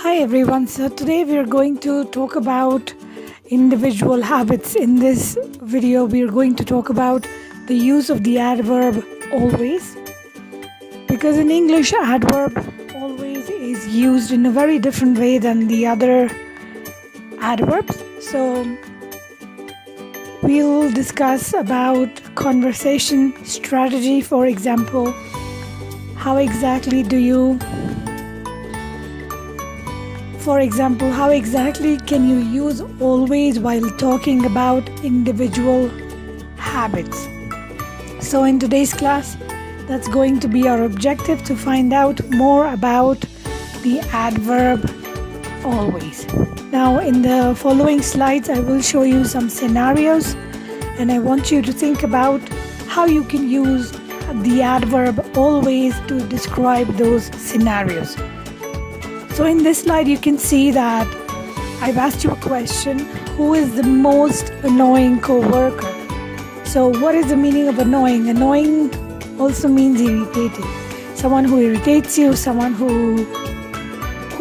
Hi everyone. So today we are going to talk about individual habits. In this video, we are going to talk about the use of the adverb always. Because in English, adverb always is used in a very different way than the other adverbs. So we'll discuss about conversation strategy. For example, how exactly can you use always while talking about individual habits? So in today's class, that's going to be our objective, to find out more about the adverb always. Now in the following slides, I will show you some scenarios, and I want you to think about how you can use the adverb always to describe those scenarios. So in this slide, you can see that I've asked you a question: who is the most annoying co-worker? So what is the meaning of annoying? Annoying also means irritating. Someone who irritates you, someone who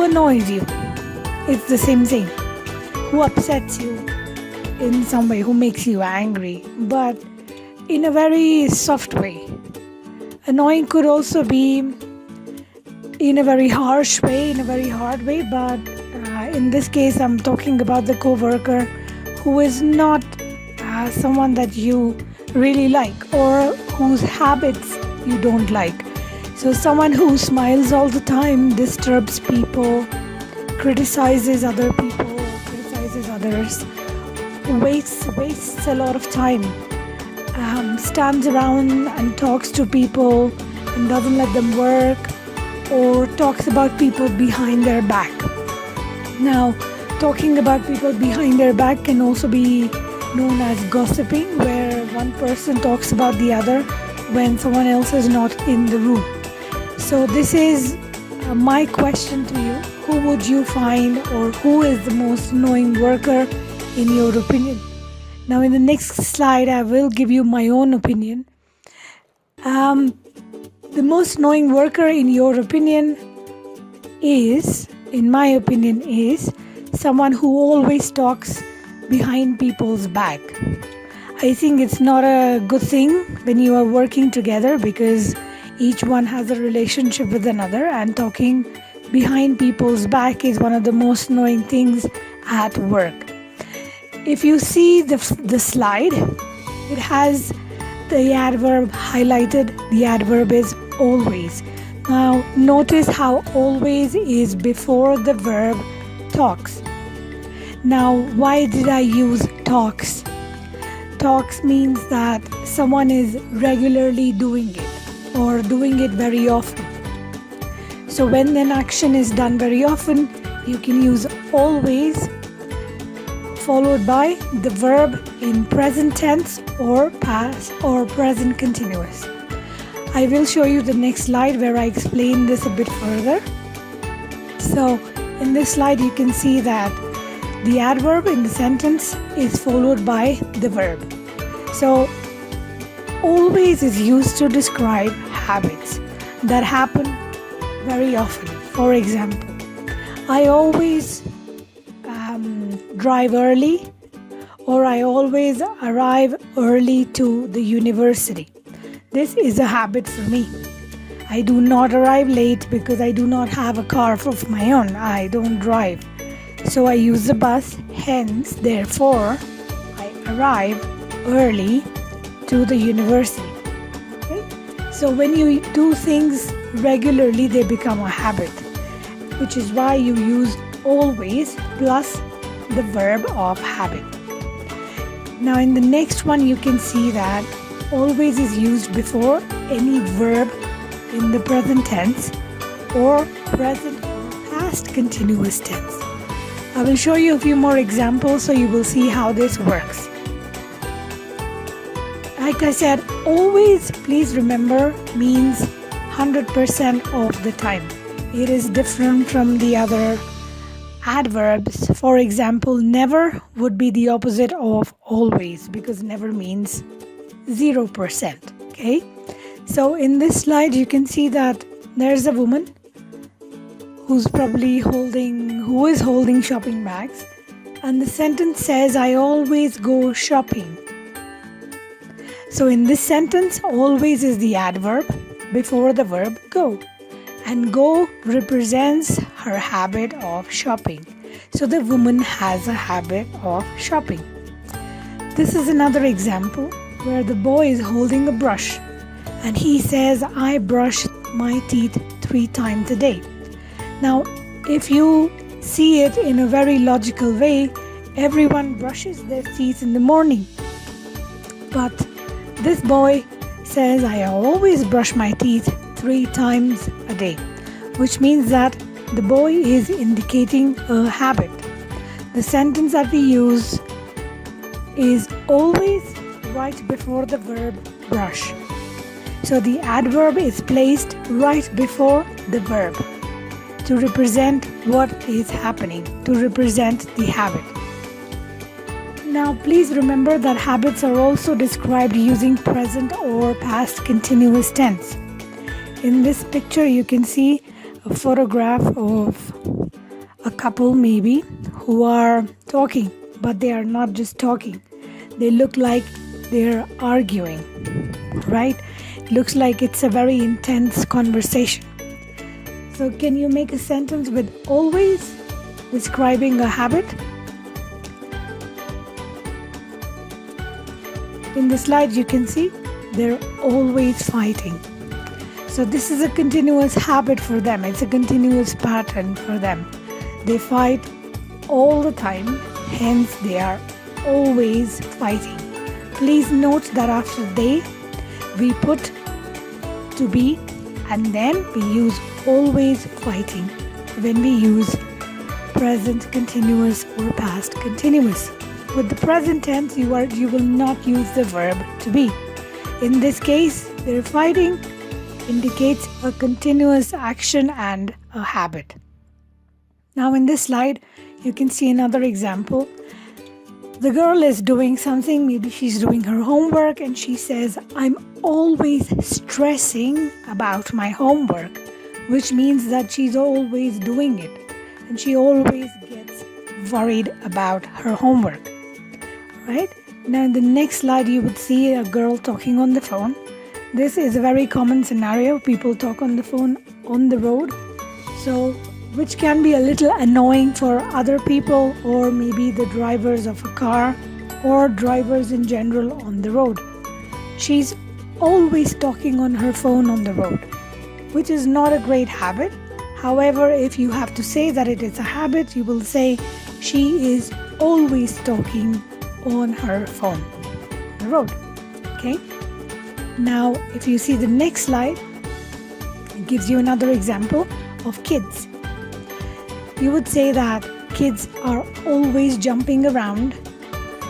annoys you. It's the same thing. Who upsets you in some way, who makes you angry, but in a very soft way. Annoying could also be in a very harsh way, in a very hard way, but in this case I'm talking about the co-worker who is not someone that you really like, or whose habits you don't like. So someone who smiles all the time, disturbs people, criticizes other people, criticizes others, wastes a lot of time, stands around and talks to people and doesn't let them work, or talks about people behind their back. Now, talking about people behind their back can also be known as gossiping, where one person talks about the other when someone else is not in the room. So this is my question to you: who would you find, or who is the most annoying worker in your opinion? Now in the next slide, I will give you my own opinion. The most annoying worker in your opinion is, in my opinion, is someone who always talks behind people's back. I think it's not a good thing when you are working together, because each one has a relationship with another, and talking behind people's back is one of the most annoying things at work. If you see the slide, it has the adverb highlighted. The adverb is always. Now notice how always is before the verb talks. Now why did I use talks? Talks means that someone is regularly doing it, or doing it very often. So when an action is done very often, you can use always followed by the verb in present tense or past or present continuous. I will show you the next slide where I explain this a bit further. So in this slide, you can see that the adverb in the sentence is followed by the verb. So always is used to describe habits that happen very often. For example, I always drive early, or I always arrive early to the university. This is a habit for me. I do not arrive late because I do not have a car of my own. I don't drive. So I use the bus, hence, therefore, I arrive early to the university. Okay? So when you do things regularly, they become a habit, which is why you use always plus the verb of habit. Now in the next one, you can see that always is used before any verb in the present tense or present or past continuous tense. I will show you a few more examples so you will see how this works. Like I said, always, please remember, means 100% of the time. It is different from the other adverbs. For example, never would be the opposite of always, because never means 0%. Okay, so in this slide you can see that there's a woman who is holding shopping bags, and the sentence says, I always go shopping. So in this sentence, always is the adverb before the verb go, and go represents her habit of shopping. So the woman has a habit of shopping. This is another example where the boy is holding a brush and he says, I brush my teeth 3 times a day. Now, if you see it in a very logical way, everyone brushes their teeth in the morning. But this boy says, I always brush my teeth 3 times a day, which means that the boy is indicating a habit. The sentence that we use is always right before the verb brush. So the adverb is placed right before the verb to represent what is happening, to represent the habit. Now please remember that habits are also described using present or past continuous tense. In this picture you can see a photograph of a couple maybe who are talking, but they are not just talking. They look like they're arguing, right? It looks like it's a very intense conversation. So can you make a sentence with always describing a habit? In the slide you can see they're always fighting. So this is a continuous habit for them. It's a continuous pattern for them. They fight all the time, hence they are always fighting. Please note that after they, we put to be and then we use always fighting when we use present continuous or past continuous. With the present tense, you will not use the verb to be. In this case, they're fighting indicates a continuous action and a habit. Now in this slide, you can see another example. The girl is doing something, maybe she's doing her homework and she says, I'm always stressing about my homework, which means that she's always doing it and she always gets worried about her homework. Right? Now in the next slide you would see a girl talking on the phone. This is a very common scenario. People talk on the phone on the road, so which can be a little annoying for other people or maybe the drivers of a car or drivers in general on the road. She's always talking on her phone on the road, which is not a great habit. However, if you have to say that it is a habit, you will say she is always talking on her phone on the road. Okay? Now, if you see the next slide, it gives you another example of kids. You would say that kids are always jumping around,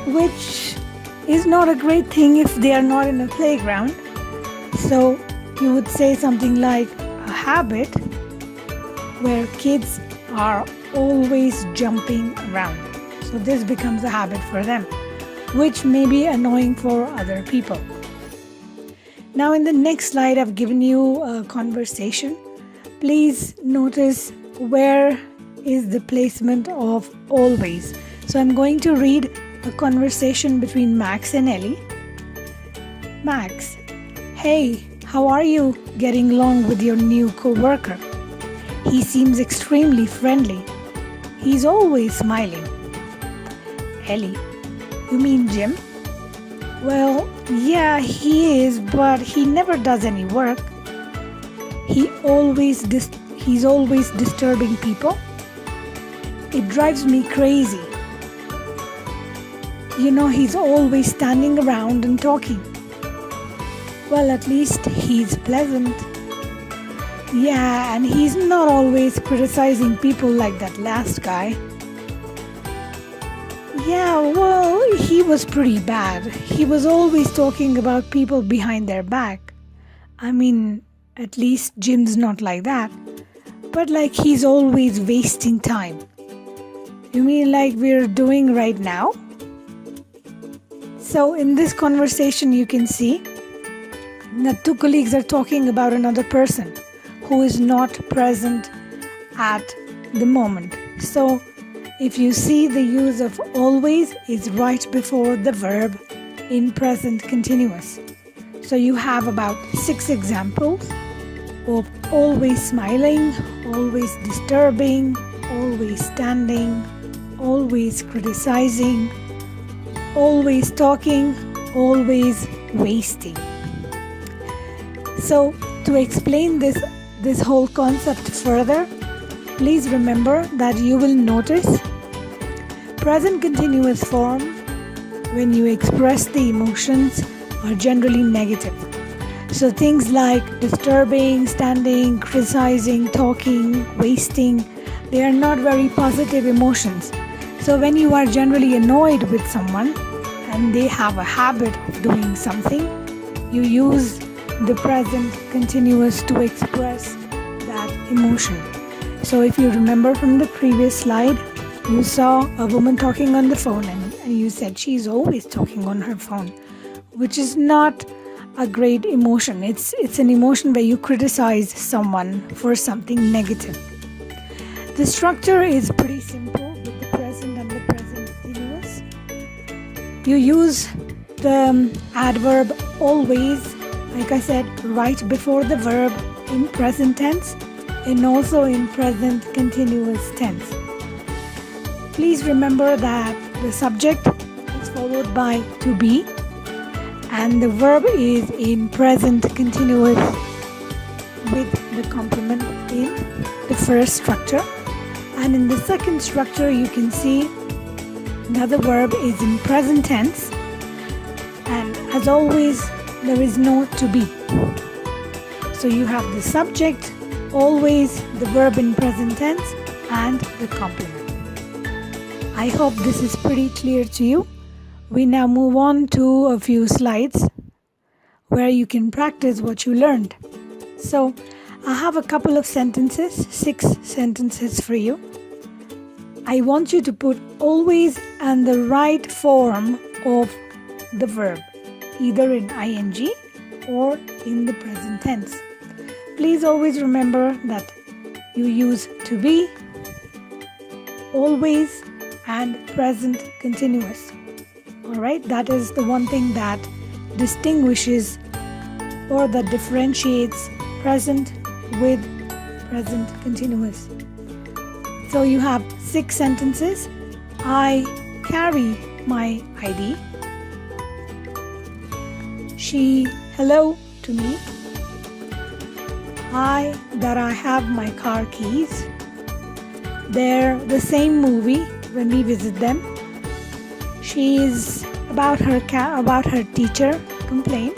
which is not a great thing if they are not in a playground. So you would say something like a habit where kids are always jumping around. So this becomes a habit for them, which may be annoying for other people. Now in the next slide, I've given you a conversation. Please notice where is the placement of always. So I'm going to read a conversation between Max and Ellie. Max, hey, how are you getting along with your new co-worker? He seems extremely friendly. He's always smiling. Ellie, you mean Jim? Well, yeah, he is, but he never does any work. He's always disturbing people. It drives me crazy. You know, he's always standing around and talking. Well, at least he's pleasant. Yeah, and he's not always criticizing people like that last guy. Yeah, well, he was pretty bad. He was always talking about people behind their back. I mean, at least Jim's not like that. But like he's always wasting time. You mean like we're doing right now? So in this conversation you can see that two colleagues are talking about another person who is not present at the moment. So if you see, the use of always is right before the verb in present continuous. So you have about 6 examples of always smiling, always disturbing, always standing, always criticizing, always talking, always wasting. So to explain this whole concept further, please remember that you will notice present continuous form when you express the emotions are generally negative. So things like disturbing, standing, criticizing, talking, wasting, they are not very positive emotions. So when you are generally annoyed with someone and they have a habit of doing something, you use the present continuous to express that emotion. So if you remember from the previous slide, you saw a woman talking on the phone and you said she's always talking on her phone, which is not a great emotion. It's an emotion where you criticize someone for something negative. The structure is pretty simple with the present and the present continuous. You use the adverb always, like I said, right before the verb in present tense and also in present continuous tense. Please remember that the subject is followed by to be and the verb is in present continuous with the complement in the first structure. And in the second structure, you can see that the verb is in present tense. And as always, there is no to be. So you have the subject, always, the verb in present tense, and the complement. I hope this is pretty clear to you. We now move on to a few slides where you can practice what you learned. So I have a couple of sentences, 6 sentences for you. I want you to put always and the right form of the verb, either in ing or in the present tense. Please always remember that you use to be, always, and present continuous. Alright, that is the one thing that distinguishes or that differentiates present with present continuous. So you have 6 sentences. I carry my ID. She hello to me. That I have my car keys. They're the same movie when we visit them. She's about her teacher complaint.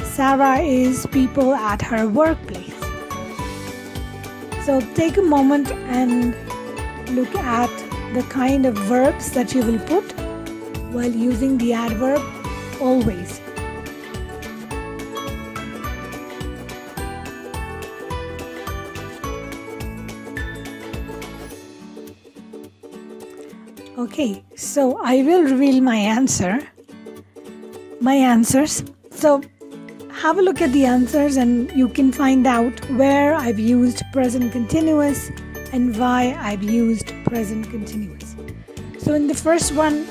Sarah is people at her workplace. So take a moment and look at the kind of verbs that you will put while using the adverb always. Okay, so I will reveal my answers. So have a look at the answers and you can find out where I've used present continuous and why I've used present continuous. So in the first one,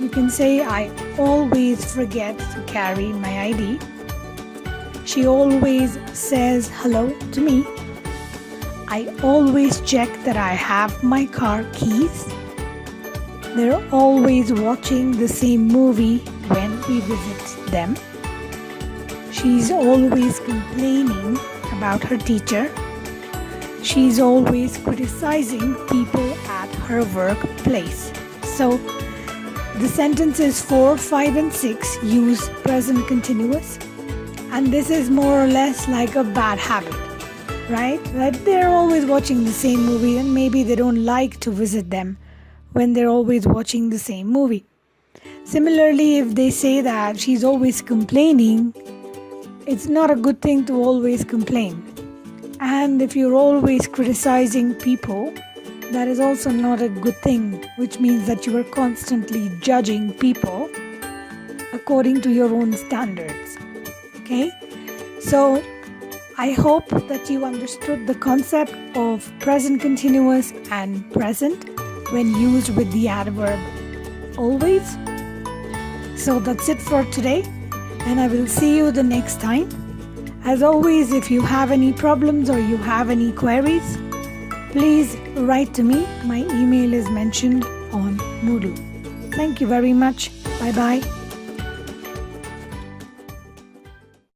you can say I always forget to carry my ID. She always says hello to me. I always check that I have my car keys. They're always watching the same movie when we visit them. She's always complaining about her teacher. She's always criticizing people at her workplace. So the sentences 4, 5, and 6 use present continuous. And this is more or less like a bad habit, right? That they're always watching the same movie and maybe they don't like to visit them when they're always watching the same movie. Similarly, if they say that she's always complaining, it's not a good thing to always complain. And if you're always criticizing people, that is also not a good thing, which means that you are constantly judging people according to your own standards. Okay? So I hope that you understood the concept of present continuous and present when used with the adverb always. So that's it for today, and I will see you the next time. As always, if you have any problems or you have any queries, please write to me. My email is mentioned on Moodle. Thank you very much. Bye bye.